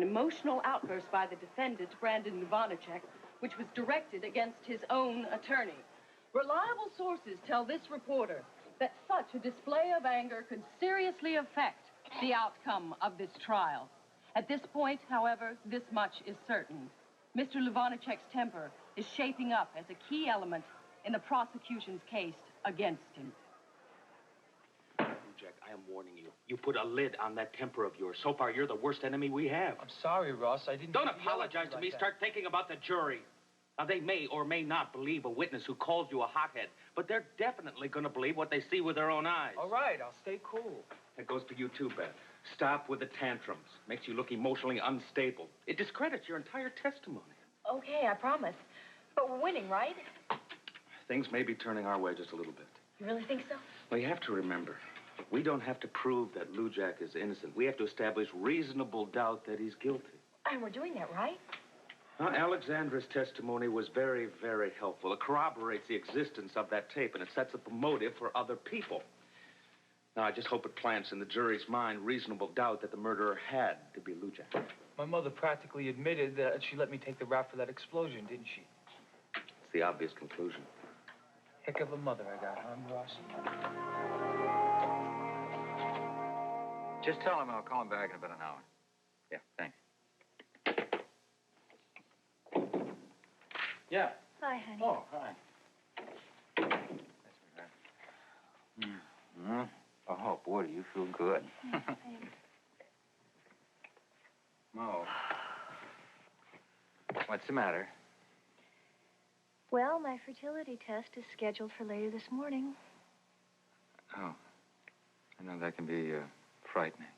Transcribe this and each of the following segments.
An emotional outburst by the defendant, Brandon Luvanacek, which was directed against his own attorney. Reliable sources tell this reporter that such a display of anger could seriously affect the outcome of this trial. At this point, however, this much is certain. Mr. Luvanacek's temper is shaping up as a key element in the prosecution's case against him. Jack, I am warning you. You put a lid on that temper of yours. So far, you're the worst enemy we have. I'm sorry, Ross. I didn't... Don't apologize to me. Start thinking about the jury. Now, they may or may not believe a witness who called you a hothead, but they're definitely going to believe what they see with their own eyes. All right, I'll stay cool. That goes for you, too, Beth. Stop with the tantrums. Makes you look emotionally unstable. It discredits your entire testimony. Okay, I promise. But we're winning, right? Things may be turning our way just a little bit. You really think so? Well, you have to remember, we don't have to prove that Lujack is innocent. We have to establish reasonable doubt that he's guilty. And we're doing that, right? Now, Alexandra's testimony was very, very helpful. It corroborates the existence of that tape, and it sets up a motive for other people. Now, I just hope it plants in the jury's mind reasonable doubt that the murderer had to be Lujack. My mother practically admitted that she let me take the rap for that explosion, didn't she? It's the obvious conclusion. Heck of a mother I got, huh, Ross? Just tell him I'll call him back in about an hour. Yeah, thanks. Yeah. Hi, honey. Oh, hi. Mm-hmm. Oh, boy, do you feel good. Thanks. Mo. What's the matter? Well, my fertility test is scheduled for later this morning. Oh. I know that can be frightening.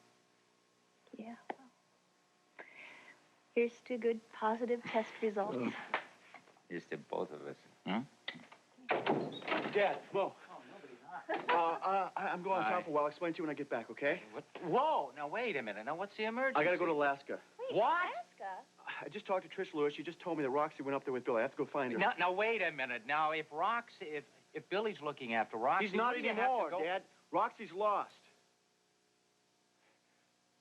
Yeah. Here's to good positive test results. Here's to both of us. Hmm? Dad, Mo. I'm going out for a while. I'll explain to you when I get back, okay? What? Whoa, now wait a minute. Now, what's the emergency? I gotta go to Alaska. Wait, What? Alaska? I just talked to Trish Lewis. She just told me that Roxy went up there with Billy. I have to go find her. Now, wait a minute. Now, if Billy's looking after Roxy... He's not wouldn't you have anymore, to go... Dad. Roxy's lost.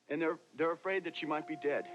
And they're afraid that she might be dead.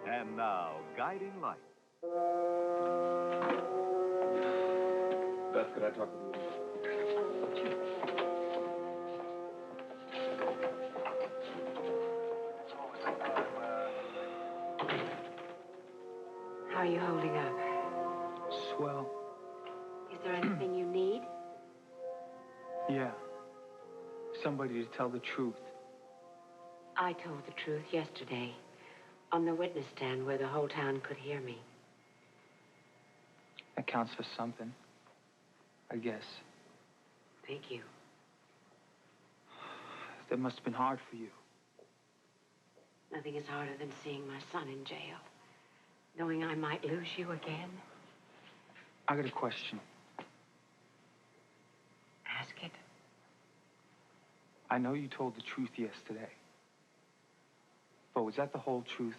And now, Guiding Light. Beth, could I talk with you? How are you holding up? Swell. Is there anything you need? Yeah. Somebody to tell the truth. I told the truth yesterday on the witness stand where the whole town could hear me. That counts for something, I guess. Thank you. That must have been hard for you. Nothing is harder than seeing my son in jail. Knowing I might lose you again. I got a question. Ask it. I know you told the truth yesterday. But was that the whole truth?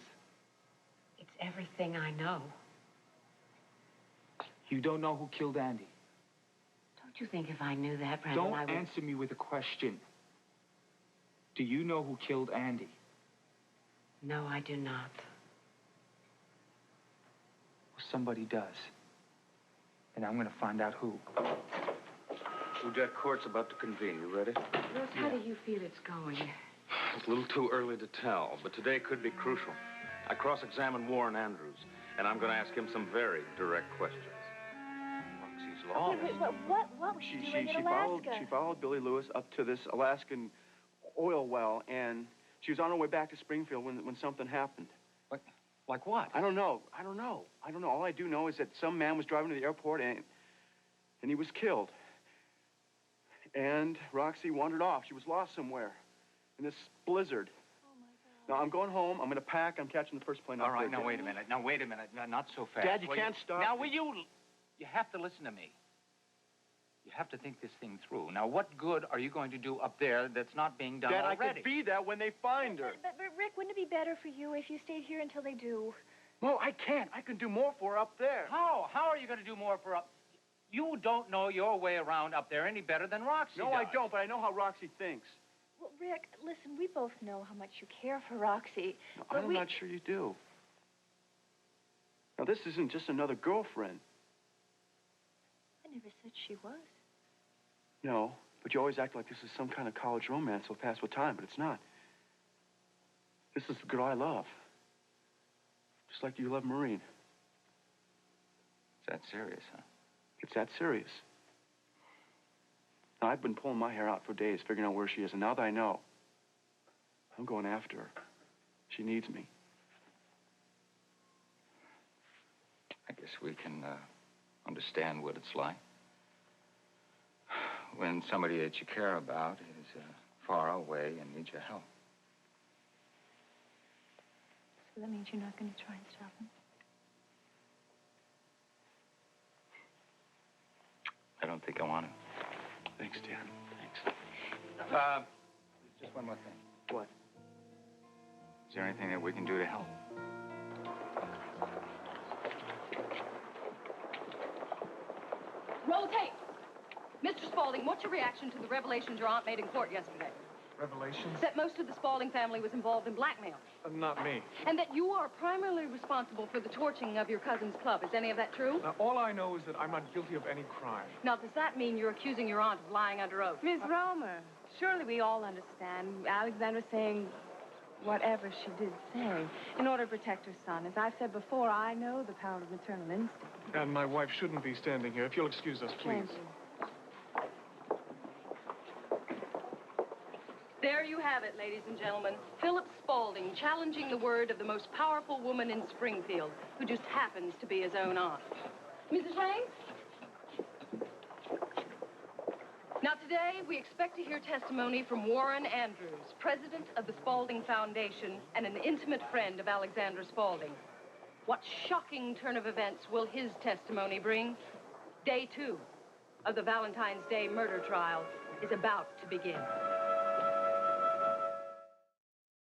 It's everything I know. You don't know who killed Andy? Don't you think if I knew that, Brandon, Don't I would... answer me with a question. Do you know who killed Andy? No, I do not. Well, somebody does. And I'm going to find out who. Udette Court's about to convene. You ready? Louis, how do you feel it's going? It's a little too early to tell, but today could be crucial. I cross-examined Warren Andrews, and I'm going to ask him some very direct questions. Roxy's lost. Wait, what was she doing in Alaska? She followed Billy Lewis up to this Alaskan oil well, and she was on her way back to Springfield when something happened. Like what? I don't know. All I do know is that some man was driving to the airport, and he was killed. And Roxy wandered off. She was lost somewhere in this blizzard. Oh, my God. Now, I'm going home. I'm going to pack. I'm catching the first plane out. All right, now, wait a minute. No, not so fast. Dad, you can't stop. Now, will you... You have to listen to me. You have to think this thing through. Now, what good are you going to do up there that's not being done Dad, already? I could be there when they find her. But, Rick, wouldn't it be better for you if you stayed here until they do? No, I can't. I can do more for her up there. How? How are you going to do more for up... You don't know your way around up there any better than Roxy No, does. I don't, but I know how Roxy thinks. Well, Rick, listen, we both know how much you care for Roxy. No, but I'm not sure you do. Now, this isn't just another girlfriend. I never said she was. No, but you always act like this is some kind of college romance will pass with time, but it's not. This is the girl I love. Just like you love Maureen. Is that serious, huh? It's that serious. Now, I've been pulling my hair out for days, figuring out where she is, and now that I know, I'm going after her. She needs me. I guess we can understand what it's like when somebody that you care about is far away and needs your help. So that means you're not going to try and stop him? I don't think I want to. Thanks, Dan. Thanks. Just one more thing. What? Is there anything that we can do to help? Roll tape. Mr. Spaulding, what's your reaction to the revelations your aunt made in court yesterday? Revelations? That most of the Spaulding family was involved in blackmail. Not me. And that you are primarily responsible for the torching of your cousin's club. Is any of that true? Now, all I know is that I'm not guilty of any crime. Now, does that mean you're accusing your aunt of lying under oath? Miss Romer, surely we all understand Alexandra's saying whatever she did say in order to protect her son. As I've said before, I know the power of maternal instinct. And my wife shouldn't be standing here. If you'll excuse us, please. Thank you. There you have it, ladies and gentlemen. Philip Spaulding challenging the word of the most powerful woman in Springfield, who just happens to be his own aunt. Mrs. Raines? Now, today, we expect to hear testimony from Warren Andrews, president of the Spaulding Foundation and an intimate friend of Alexandra Spaulding. What shocking turn of events will his testimony bring? Day 2 of the Valentine's Day murder trial is about to begin.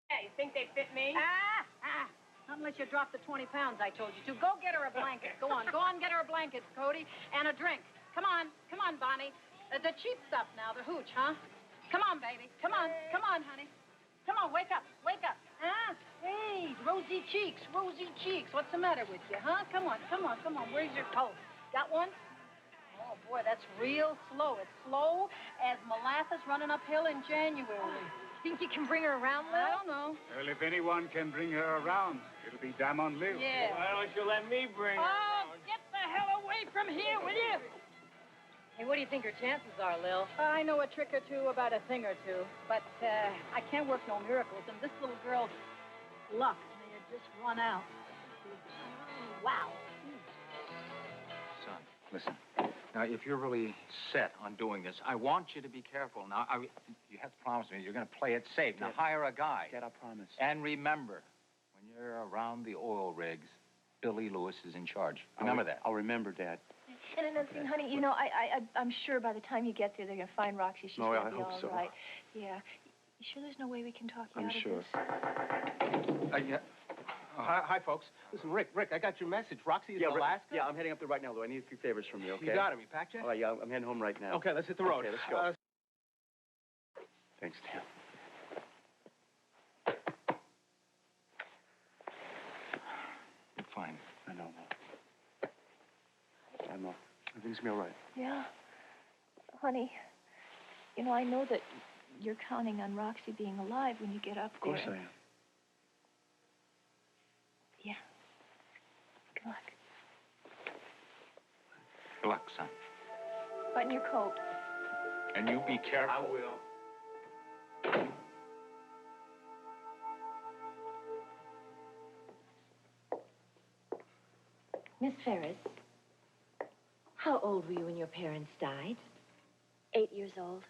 Hey, you think they fit me? Not unless you drop the 20 pounds I told you to. Go get her a blanket. Go on, get her a blanket, Cody, and a drink. Come on, Bonnie. The cheap stuff now, the hooch, huh? Come on, baby. Come on, honey. Come on, wake up. Hey, rosy cheeks. What's the matter with you, huh? Come on. Where's your coat? Got one? Oh, boy, that's real slow. It's slow as molasses running uphill in January. Think you can bring her around, Lil? I don't know. Well, if anyone can bring her around, it'll be Damon Lil. Yeah. Why don't you let me bring her? Oh, get the hell away from here, will you? Hey, what do you think her chances are, Lil? I know a trick or two about a thing or two, but I can't work no miracles, and this little girl's luck may have just run out. Wow. Son, listen. Now, if you're really set on doing this, I want you to be careful. Now, you have to promise me you're going to play it safe. Now, hire a guy. Dad, I promise. And remember, when you're around the oil rigs, Billy Lewis is in charge. Remember that. I'll remember, Dad. And another thing, honey, you know, I'm sure by the time you get there, they're going to find Roxy. She's going to be all right. Yeah. You sure there's no way we can talk you out of this? Yeah. Hi, folks. Listen, Rick, I got your message. Roxy is in Alaska? Yeah, I'm heading up there right now, though. I need a few favors from you, okay? You got him. You packed yet? Oh, yeah, I'm heading home right now. Okay, let's hit the road. Okay, let's go. Thanks, Dan. Everything's gonna be all right. Yeah. Honey, you know, I know that you're counting on Roxy being alive when you get up there. Of course I am. Yeah. Good luck. Good luck, son. Button your coat. And you be careful. I will. Miss Ferris, how old were you when your parents died? 8 years old.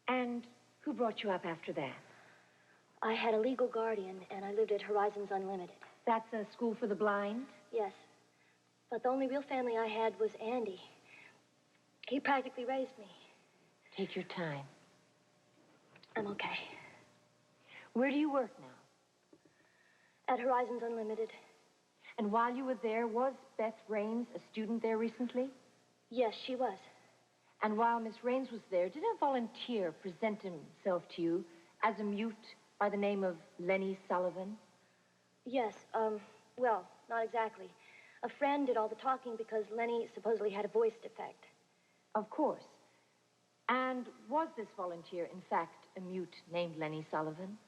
And who brought you up after that? I had a legal guardian, and I lived at Horizons Unlimited. That's a school for the blind? Yes. But the only real family I had was Andy. He practically raised me. Take your time. I'm okay. Where do you work now? At Horizons Unlimited. And while you were there, was Beth Raines a student there recently? Yes, she was. And while Miss Raines was there, did a volunteer present himself to you as a mute by the name of Lenny Sullivan? Yes, well, not exactly. A friend did all the talking because Lenny supposedly had a voice defect. Of course. And was this volunteer, in fact, a mute named Lenny Sullivan?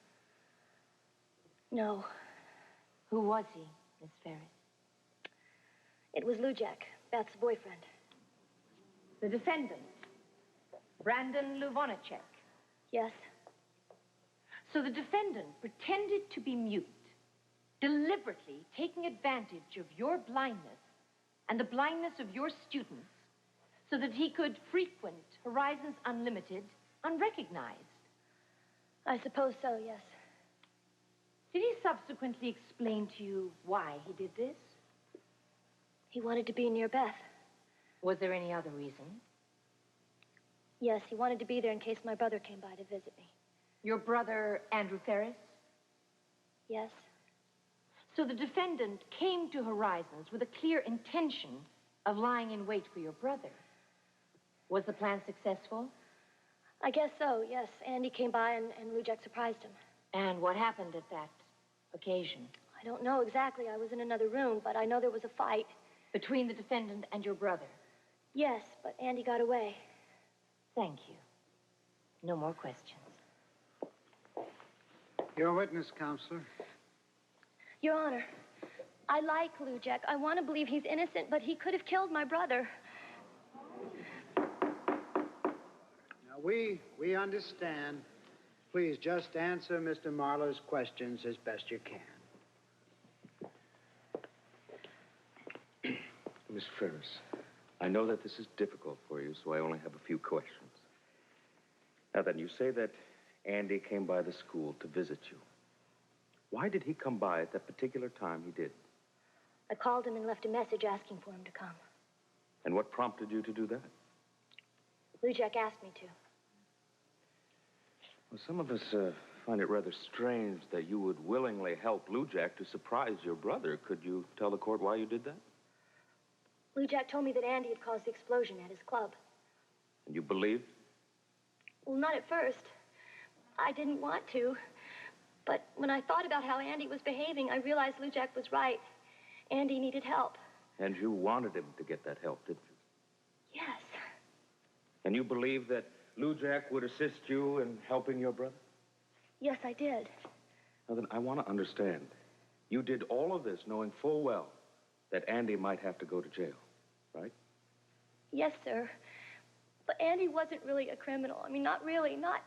No. Who was he, Miss Ferris? It was Lou Jack, Beth's boyfriend. The defendant, Brandon Luvonacek. Yes. So the defendant pretended to be mute, deliberately taking advantage of your blindness and the blindness of your students so that he could frequent Horizons Unlimited unrecognized. I suppose so, yes. Did he subsequently explain to you why he did this? He wanted to be near Beth. Was there any other reason? Yes, he wanted to be there in case my brother came by to visit me. Your brother, Andrew Ferris? Yes. So the defendant came to Horizons with a clear intention of lying in wait for your brother. Was the plan successful? I guess so, yes. Andy came by and Lou Jack surprised him. And what happened at that occasion? I don't know exactly. I was in another room, but I know there was a fight. Between the defendant and your brother? Yes, but Andy got away. Thank you. No more questions. Your witness, Counselor. Your Honor, I like Lou Jack. I want to believe he's innocent, but he could have killed my brother. Now, we understand. Please just answer Mr. Marlowe's questions as best you can. Miss Ferris, I know that this is difficult for you, so I only have a few questions. Now then, you say that Andy came by the school to visit you. Why did he come by at that particular time he did? I called him and left a message asking for him to come. And what prompted you to do that? Lou Jack asked me to. Well, some of us find it rather strange that you would willingly help Lou Jack to surprise your brother. Could you tell the court why you did that? Lou Jack told me that Andy had caused the explosion at his club. And you believe? Well, not at first. I didn't want to. But when I thought about how Andy was behaving, I realized Lou Jack was right. Andy needed help. And you wanted him to get that help, didn't you? Yes. And you believe that Lou Jack would assist you in helping your brother? Yes, I did. Now then, I want to understand. You did all of this knowing full well that Andy might have to go to jail, right? Yes, sir. But Andy wasn't really a criminal. I mean, not really. Not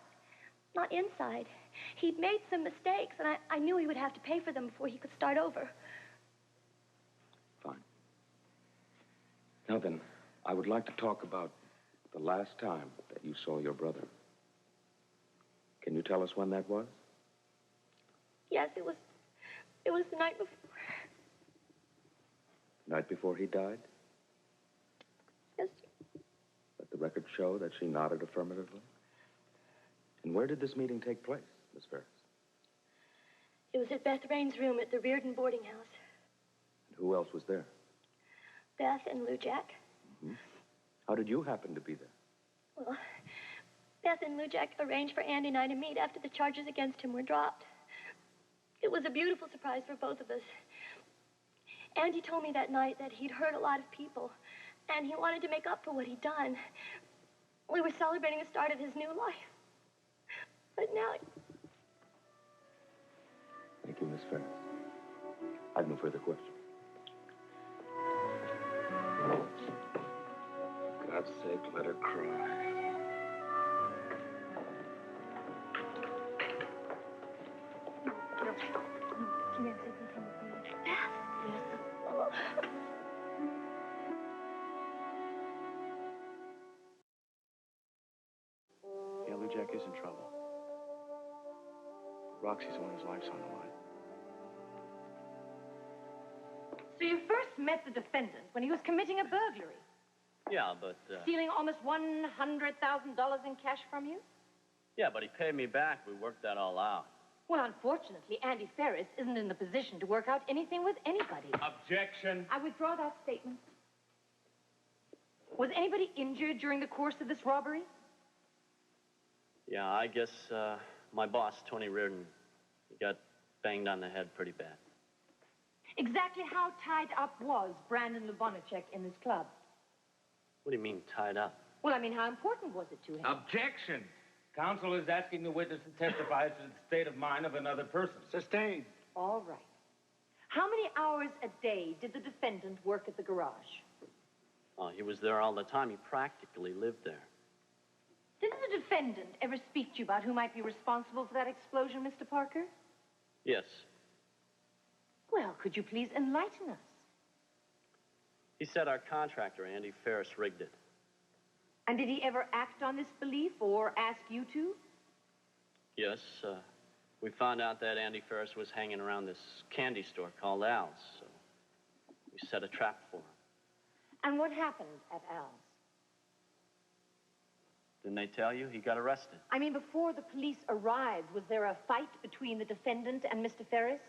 inside. He'd made some mistakes, and I knew he would have to pay for them before he could start over. Fine. Now then, I would like to talk about the last time that you saw your brother. Can you tell us when that was? Yes, it was the night before. Night before he died? Yes, sir. Let the record show that she nodded affirmatively. And where did this meeting take place, Miss Ferris? It was at Beth Raines' room at the Reardon boarding house. And who else was there? Beth and Lou Jack. Mm-hmm. How did you happen to be there? Well, Beth and Lou Jack arranged for Andy and I to meet after the charges against him were dropped. It was a beautiful surprise for both of us. Andy told me that night that he'd hurt a lot of people And he wanted to make up for what he'd done. We were celebrating the start of his new life. But now... Thank you, Miss Ferris. I've no further questions. God's sake, let her cry. Come here, sit and come with me. Yes. Yeah, Lou Jack is in trouble. Roxy's the one whose life's on the line. So you first met the defendant when he was committing a burglary, Yeah, but, stealing almost $100,000 in cash from you? yeah, but he paid me back. We worked that all out. Well, unfortunately, Andy Ferris isn't in the position to work out anything with anybody. Objection. I withdraw that statement. Was anybody injured during the course of this robbery? Yeah, I guess, my boss, Tony Reardon, he got banged on the head pretty bad. Exactly how tied up was Brandon Lubonacek in this club? What do you mean, tied up? Well, I mean, how important was it to him? Objection. Counsel is asking the witness to testify as to the state of mind of another person. Sustained. All right. How many hours a day did the defendant work at the garage? Oh, he was there all the time. He practically lived there. Didn't the defendant ever speak to you about who might be responsible for that explosion, Mr. Parker? Yes. Well, could you please enlighten us? He said our contractor, Andy Ferris, rigged it. And did he ever act on this belief or ask you to? Yes, we found out that Andy Ferris was hanging around this candy store called Al's, so we set a trap for him. And what happened at Al's? Didn't they tell you? He got arrested. I mean, before the police arrived, was there a fight between the defendant and Mr. Ferris?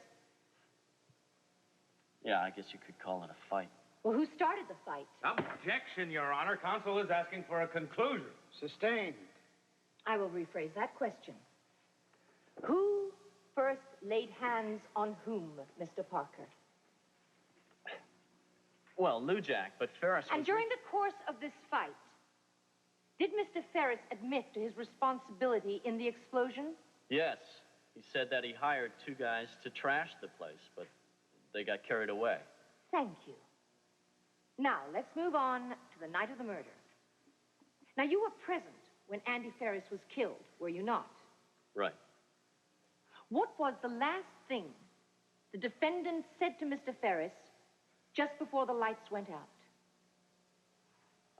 Yeah, I guess you could call it a fight. Well, who started the fight? Objection, Your Honor. Counsel is asking for a conclusion. Sustained. I will rephrase that question. Who first laid hands on whom, Mr. Parker? Well, Lou Jack, but Ferris was... And during the course of this fight, did Mr. Ferris admit to his responsibility in the explosion? Yes. He said that he hired two guys to trash the place, but they got carried away. Thank you. Now, let's move on to the night of the murder. Now, you were present when Andy Ferris was killed, were you not? Right. What was the last thing the defendant said to Mr. Ferris just before the lights went out?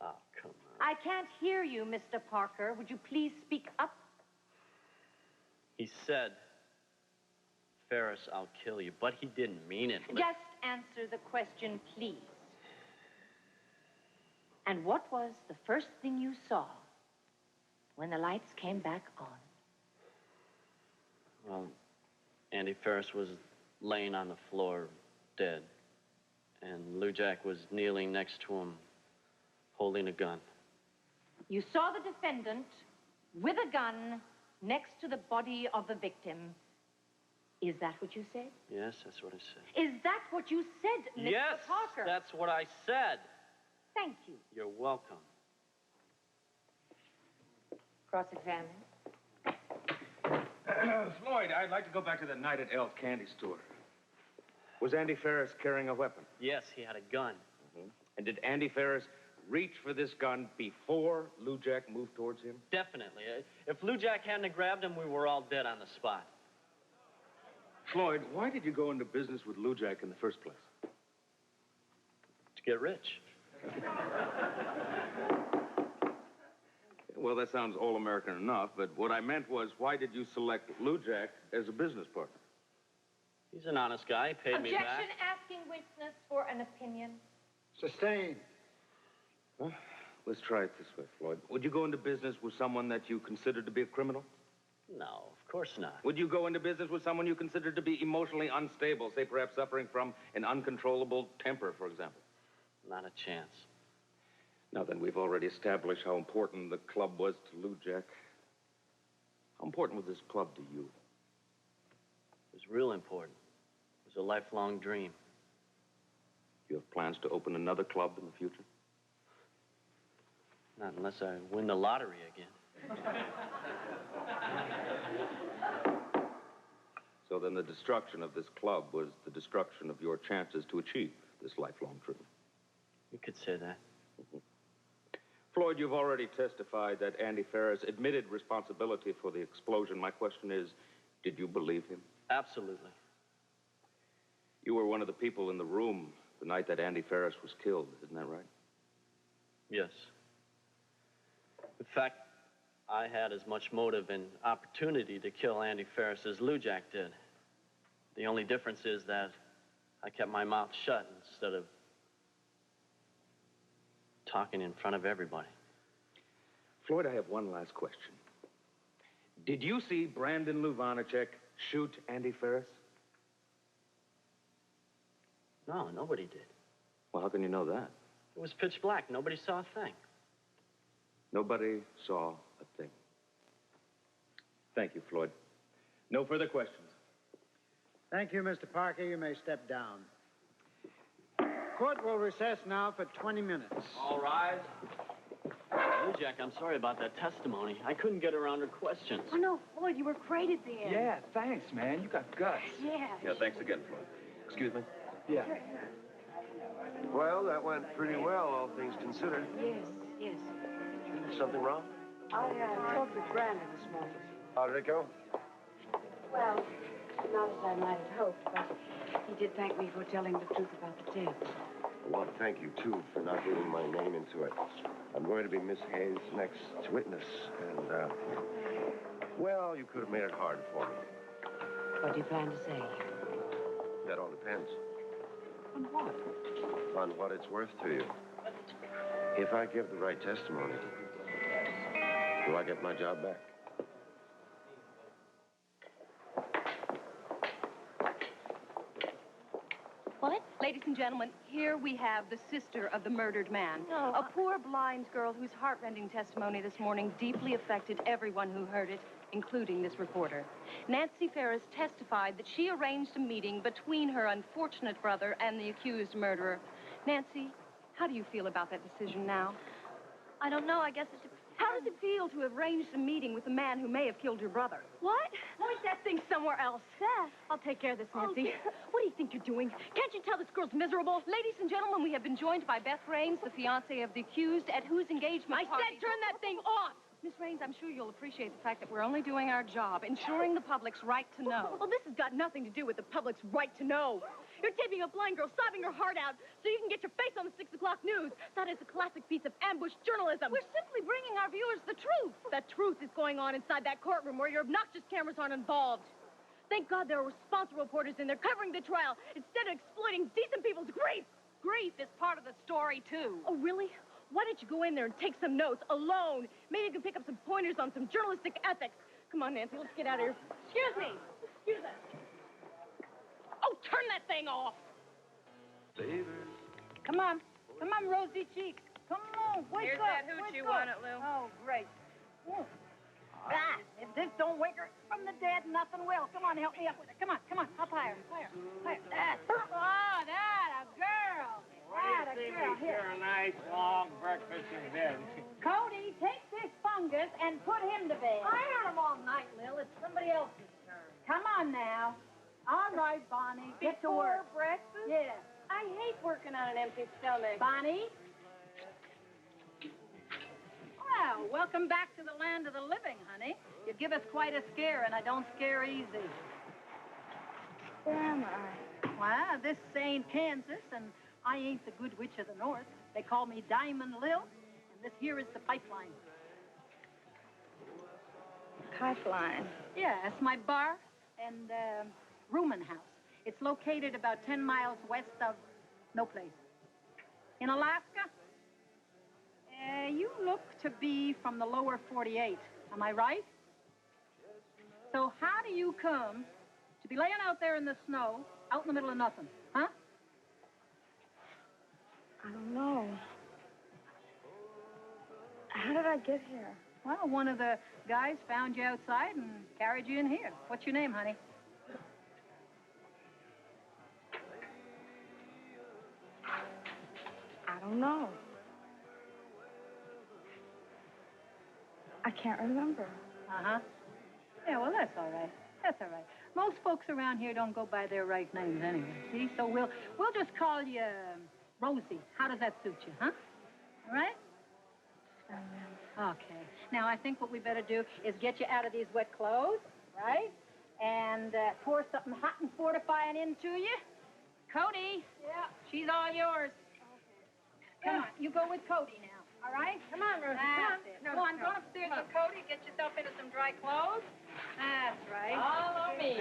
Oh, come on. I can't hear you, Mr. Parker. Would you please speak up? He said, Ferris, I'll kill you, but he didn't mean it. Just answer the question, please. And what was the first thing you saw when the lights came back on? Well, Andy Ferris was laying on the floor, dead. And Lou Jack was kneeling next to him, holding a gun. You saw the defendant with a gun next to the body of the victim. Is that what you said? Yes, that's what I said. Is that what you said, Mr. Yes, Parker? that's what I said. Thank you. You're welcome. Cross-examine. Floyd, I'd like to go back to the night at El's candy store. Was Andy Ferris carrying a weapon? Yes, he had a gun. Mm-hmm. And did Andy Ferris reach for this gun before Lou Jack moved towards him? Definitely. If Lou Jack hadn't grabbed him, we were all dead on the spot. Floyd, why did you go into business with Lou Jack in the first place? To get rich. Well, that sounds all-American enough, but what I meant was, why did you select Lou Jack as a business partner? He's an honest guy. He paid me back. Objection, asking witness for an opinion. Sustained. Huh? Let's try it this way, Floyd. Would you go into business with someone that you considered to be a criminal? No, of course not. Would you go into business with someone you considered to be emotionally unstable, say perhaps suffering from an uncontrollable temper, for example? Not a chance. Now then, we've already established how important the club was to Lou Jack. How important was this club to you? It was real important. It was a lifelong dream. You have plans to open another club in the future? Not unless I win the lottery again. So then the destruction of this club was the destruction of your chances to achieve this lifelong dream. You could say that. Floyd, you've already testified that Andy Ferris admitted responsibility for the explosion. My question is, did you believe him? Absolutely. You were one of the people in the room the night that Andy Ferris was killed, isn't that right? Yes. In fact, I had as much motive and opportunity to kill Andy Ferris as Lou Jack did. The only difference is that I kept my mouth shut instead of talking in front of everybody. Floyd, I have one last question. Did you see Brandon Luvanacek shoot Andy Ferris? No, nobody did. Well, how can you know that? It was pitch black. Nobody saw a thing. Nobody saw a thing. Thank you, Floyd. No further questions. Thank you, Mr. Parker. You may step down. Court will recess now for 20 minutes. All rise. Lou Jack, I'm sorry about that testimony. I couldn't get around her questions. Oh, no, Floyd, you were great at the end. Yeah, thanks, man. You got guts. Yeah. Yeah, thanks again, Floyd. Excuse me? Yeah. Well, that went pretty well, all things considered. Yes, yes. Something wrong? I talked with Brandon this morning. How did it go? Well, not as I might have hoped, but he did thank me for telling the truth about the tape. I want to thank you, too, for not leaving my name into it. I'm going to be Miss Hayes' next witness, and, well, you could have made it hard for me. What do you plan to say? That all depends. On what? On what it's worth to you. If I give the right testimony, do I get my job back? What? Ladies and gentlemen, here we have the sister of the murdered man. Oh, A poor blind girl whose heartrending testimony this morning deeply affected everyone who heard it, including this reporter. Nancy Ferris testified that she arranged a meeting between her unfortunate brother and the accused murderer. Nancy, how do you feel about that decision now? I don't know. I guess it depends. How does it feel to have arranged a meeting with the man who may have killed your brother? What? Point that thing somewhere else. Beth. I'll take care of this, Nancy. What do you think you're doing? Can't you tell this girl's miserable? Ladies and gentlemen, we have been joined by Beth Raines, the fiancée of the accused, at whose engagement I party... said turn that thing off! Miss Raines, I'm sure you'll appreciate the fact that we're only doing our job, ensuring the public's right to know. Well, this has got nothing to do with the public's right to know. You're taping a blind girl sobbing her heart out so you can get your face on the 6 o'clock news. That is a classic piece of ambush journalism. We're simply bringing our viewers the truth. The truth is going on inside that courtroom where your obnoxious cameras aren't involved. Thank God there are responsible reporters in there covering the trial instead of exploiting decent people's grief. Grief is part of the story, too. Oh, really? Why don't you go in there and take some notes alone? Maybe you can pick up some pointers on some journalistic ethics. Come on, Nancy, let's get out of here. Excuse me. Excuse us. Oh, turn that thing off. Baby. Come on. Come on, rosy cheeks. Come on. Wake Here's up. that hooch you wanted, Lou. Oh, great. If this don't wake her from the dead, nothing will. Come on, help me up with it. Come on, up higher, higher. That. Oh, that a girl. That a girl. Here. a nice long breakfast in bed. Cody, take this fungus and put him to bed. I had him all night, Lil. It's somebody else's turn. Come on now. All right, Bonnie. Get to work. Before breakfast? Yeah. I hate working on an empty stomach. Bonnie? Well, welcome back to the land of the living, honey. You give us quite a scare, and I don't scare easy. Where am I? Well, this ain't Kansas, and I ain't the good witch of the north. They call me Diamond Lil, and this here is the pipeline. Pipeline. Yeah, that's my bar and rooming house. It's located about 10 miles west of no place. In Alaska? You look to be from the lower 48. Am I right? So how do you come to be laying out there in the snow, out in the middle of nothing, huh? I don't know. How did I get here? Well, one of the guys found you outside and carried you in here. What's your name, honey? I don't know. I can't remember. Uh-huh. Yeah, well, that's all right. That's all right. Most folks around here don't go by their right names anyway, see? So we'll just call you Rosie. How does that suit you, huh? All right? Okay. Now, I think what we better do is get you out of these wet clothes, right? And pour something hot and fortifying into you. Cody. Yeah. She's all yours. Okay. Come on, you go with Cody now. All right? Come on, Rosie. Come on. Go on, go upstairs with Cody. Get yourself into some dry clothes. That's right. Follow me.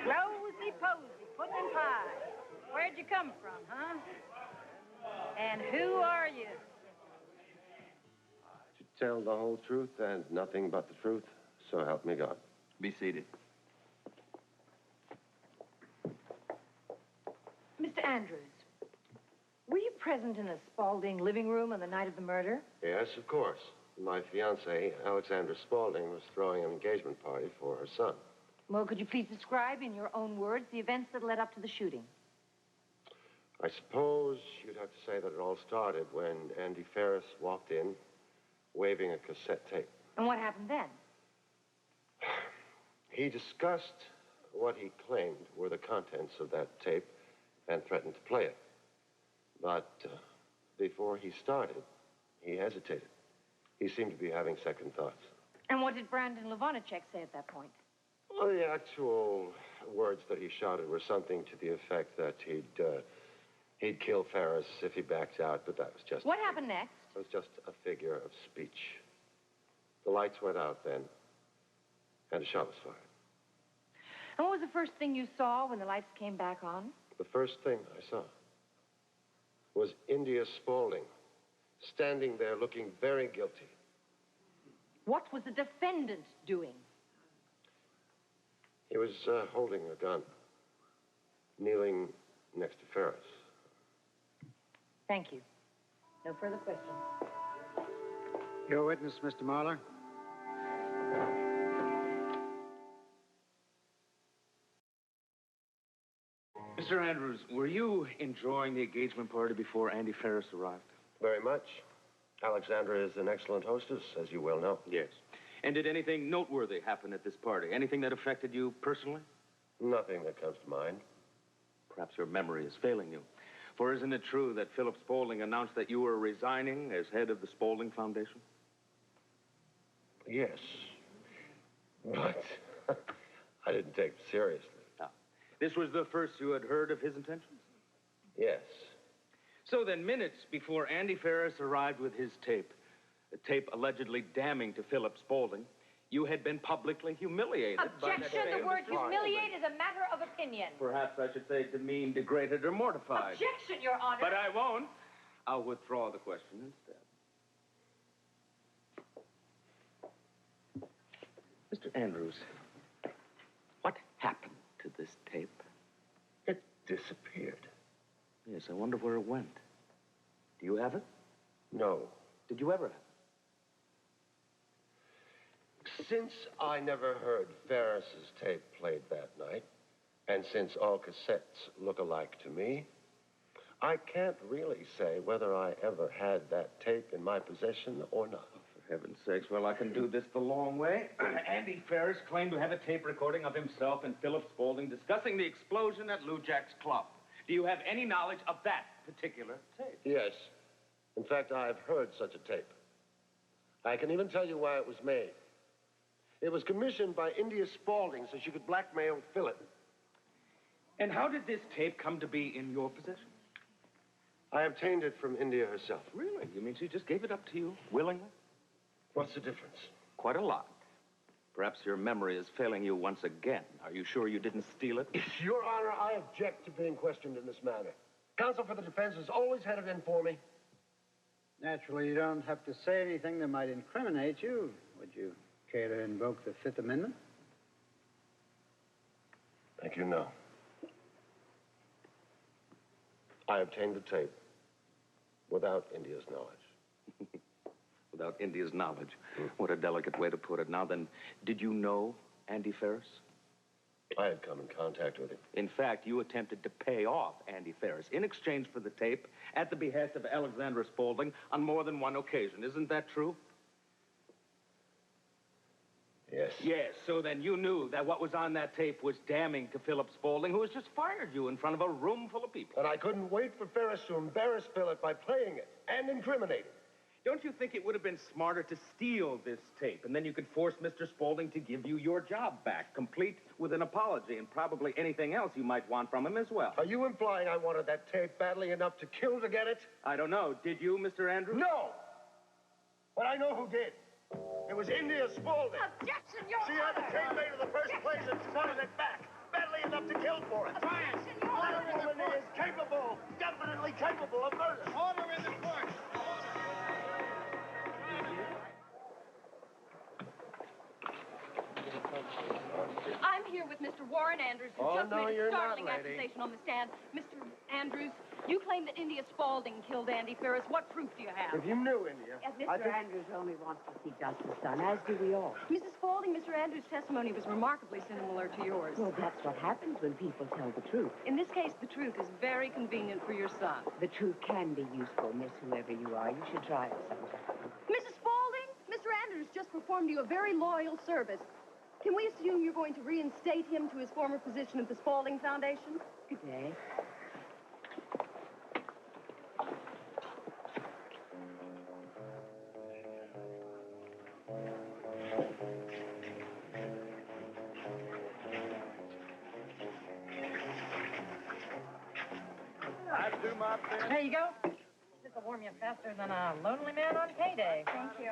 Rosie Posey, pudding pie. Where'd you come from, huh? And who are you? To tell the whole truth and nothing but the truth, so help me God. Be seated. Mr. Andrews, were you present in the Spaulding living room on the night of the murder? Yes, of course. My fiancée, Alexandra Spaulding, was throwing an engagement party for her son. Well, could you please describe in your own words the events that led up to the shooting? I suppose you'd have to say that it all started when Andy Ferris walked in, waving a cassette tape. And what happened then? He discussed what he claimed were the contents of that tape and threatened to play it. But before he started, he hesitated. He seemed to be having second thoughts. And what did Brandon Levanacek say at that point? Well, the actual words that he shouted were something to the effect that he'd kill Ferris if he backed out, but that was just... What happened next? It was just a figure of speech. The lights went out then, and a shot was fired. And what was the first thing you saw when the lights came back on? The first thing I saw was India Spaulding, standing there looking very guilty. What was the defendant doing? He was holding a gun, kneeling next to Ferris. Thank you. No further questions. Your witness, Mr. Marler. Mr. Andrews, were you enjoying the engagement party before Andy Ferris arrived? Very much. Alexandra is an excellent hostess, as you well know. Yes. And did anything noteworthy happen at this party? Anything that affected you personally? Nothing that comes to mind. Perhaps your memory is failing you. For isn't it true that Philip Spaulding announced that you were resigning as head of the Spaulding Foundation? Yes. But I didn't take it seriously. This was the first you had heard of his intentions? Yes. So then, minutes before Andy Ferris arrived with his tape, a tape allegedly damning to Philip Spaulding, you had been publicly humiliated. Objection! The word humiliate is a matter of opinion. Perhaps I should say demeaned, degraded, or mortified. Objection, Your Honor! But I won't. I'll withdraw the question instead. Mr. Andrews, what happened to this tape? It disappeared. Yes, I wonder where it went. Do you have it? No. Did you ever have it? Since I never heard Ferris's tape played that night, and since all cassettes look alike to me, I can't really say whether I ever had that tape in my possession or not. Oh, for heaven's sakes, well, I can do this the long way. Andy Ferris claimed to have a tape recording of himself and Philip Spaulding discussing the explosion at Lou Jack's club. Do you have any knowledge of that particular tape? Yes. In fact, I've heard such a tape. I can even tell you why it was made. It was commissioned by India Spaulding so she could blackmail Philip. And how did this tape come to be in your possession? I obtained it from India herself. Really? You mean she just gave it up to you willingly? What's the difference? Quite a lot. Perhaps your memory is failing you once again. Are you sure you didn't steal it? Your Honor, I object to being questioned in this manner. Counsel for the defense has always had it in for me. Naturally, you don't have to say anything that might incriminate you. Would you care to invoke the Fifth Amendment? Thank you, no. I obtained the tape without India's knowledge. Without India's knowledge. What a delicate way to put it. Now then, did you know Andy Ferris? I had come in contact with him. In fact, you attempted to pay off Andy Ferris in exchange for the tape at the behest of Alexandra Spaulding on more than one occasion. Isn't that true? Yes. Yes, so then you knew that what was on that tape was damning to Philip Spaulding, who has just fired you in front of a room full of people. And I couldn't wait for Ferris to embarrass Philip by playing it and incriminate him. Don't you think it would have been smarter to steal this tape, and then you could force Mr. Spaulding to give you your job back, complete with an apology and probably anything else you might want from him as well? Are you implying I wanted that tape badly enough to kill to get it? I don't know. Did you, Mr. Andrews? No! But I know who did. It was India Spaulding. Objection, Your She had the tape made in the first place and wanted it back. Badly enough to kill for it. Objection, Your That woman is capable, definitely capable of murder. Order in the court. I'm here with Mr. Warren Andrews, who Oh, just no, made a you're not, startling lady. accusation on the stand. Mr. Andrews, you claim that India Spaulding killed Andy Ferris. What proof do you have? If you knew India, Mr. Andrews only wants to see justice done, as do we all. Mrs. Spaulding, Mr. Andrews' testimony was remarkably similar to yours. Well, that's what happens when people tell the truth. In this case, the truth is very convenient for your son. The truth can be useful, miss, whoever you are. You should try it sometime. Mrs. Spaulding, Mr. Andrews just performed you a very loyal service. Can we assume you're going to reinstate him to his former position at the Spaulding Foundation? Good day. I do my best. There you go. This'll warm you faster than a lonely man on payday. Thank you.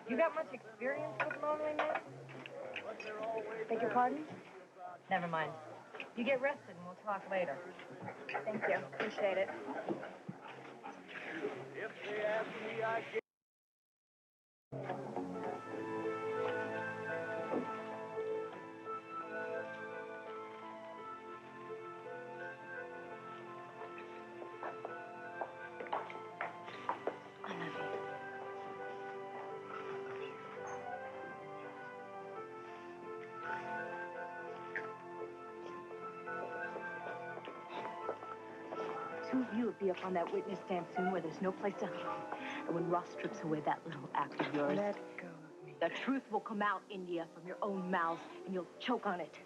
You got much experience with lonely men? Beg your pardon? Never mind. You get rested and we'll talk later. Thank you. Appreciate it. If they ask me, I give. Two of you will be up on that witness stand soon where there's no place to hide. And when Ross strips away that little act of yours, Let go of me. the truth will come out, India, from your own mouths, and you'll choke on it.